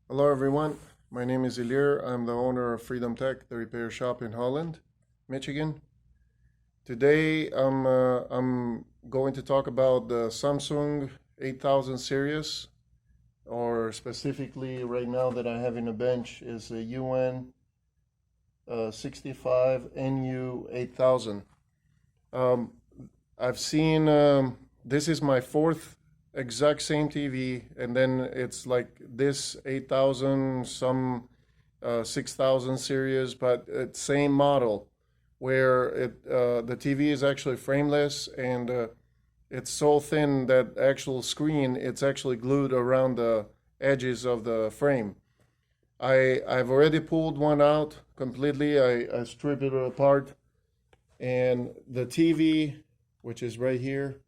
Hello everyone, my name is Ilir. I'm the owner of Freedom Tech, the repair shop in Holland, Michigan. Today I'm going to talk about the Samsung 8000 series, or specifically right now that I have in the bench is a UN65NU8000. I've seen, this is my fourth exact same TV, and then it's like this 8000, some 6000 series, but it's same model where the TV is actually frameless, and it's so thin that actual screen it's actually glued around the edges of the frame. I've already pulled one out completely. I stripped it apart, and the TV, which is right here,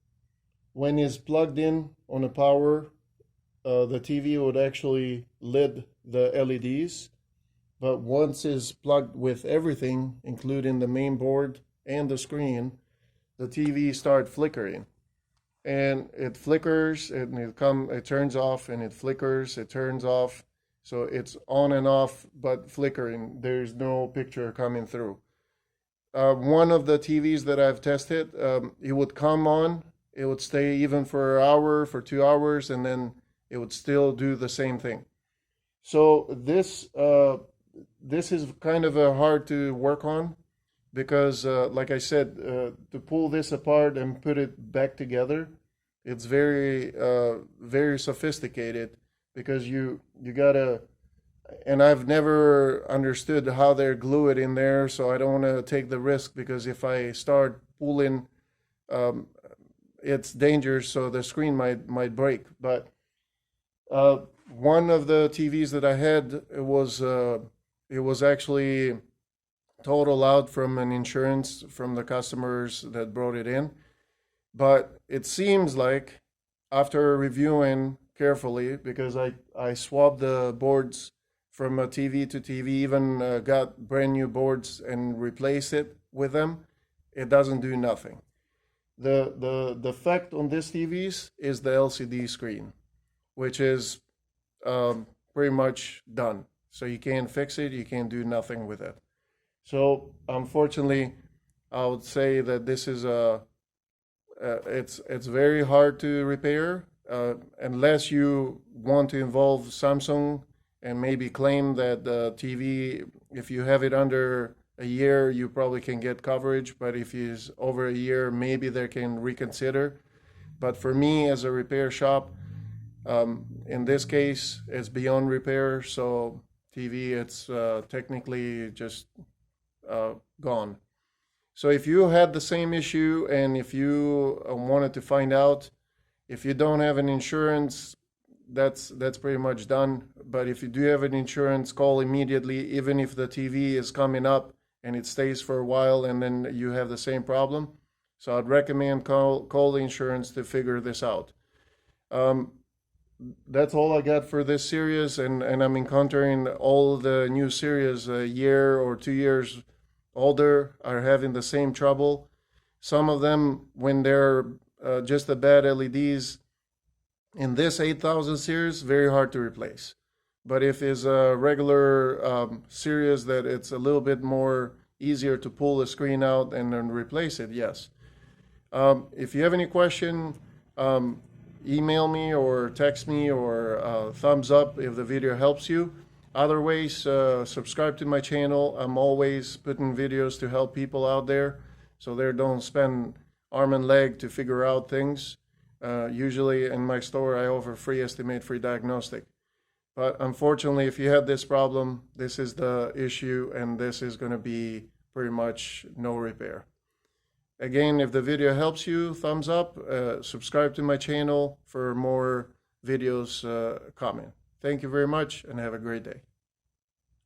when it's plugged in on the power, the TV would actually lit the LEDs. But once it's plugged with everything, including the main board and the screen, the TV starts flickering. And it flickers, and it turns off, and it flickers, it turns off. So it's on and off, but flickering. There's no picture coming through. One of the TVs that I've tested, it would come on, it would stay even for an hour, for 2 hours, and then it would still do the same thing. So this is kind of hard to work on because, like I said, to pull this apart and put it back together, it's very sophisticated because you gotta. And I've never understood how they glue it in there, so I don't want to take the risk because if I start pulling, it's dangerous. So the screen might break. But one of the TVs that I had, it was actually totaled out from an insurance from the customers that brought it in. But it seems like after reviewing carefully, because I swapped the boards from a TV to TV, even got brand new boards and replaced it with them, it doesn't do nothing. The effect on these TVs is the LCD screen, which is pretty much done. So you can't fix it, you can't do nothing with it. So unfortunately, I would say that this is it's very hard to repair unless you want to involve Samsung and maybe claim that the TV, if you have it under a year, you probably can get coverage. But if it's over a year, maybe they can reconsider. But for me, as a repair shop, in this case, it's beyond repair. So TV, it's technically just gone. So if you had the same issue and if you wanted to find out, if you don't have an insurance, that's pretty much done. But if you do have an insurance, call immediately, even if the TV is coming up and it stays for a while and then you have the same problem. So I'd recommend call the insurance to figure this out. That's all I got for this series, and I'm encountering all the new series a year or 2 years older are having the same trouble. Some of them, when they're just the bad LEDs, in this 8000 series, very hard to replace. But if it's a regular series that it's a little bit more easier to pull the screen out and then replace it, yes. If you have any question, email me or text me or thumbs up if the video helps you. Other ways, subscribe to my channel. I'm always putting videos to help people out there so they don't spend arm and leg to figure out things. Usually in my store, I offer free estimate, free diagnostic. But unfortunately, if you have this problem, this is the issue, and this is going to be pretty much no repair. Again, if the video helps you, thumbs up, subscribe to my channel for more videos coming. Thank you very much, and have a great day.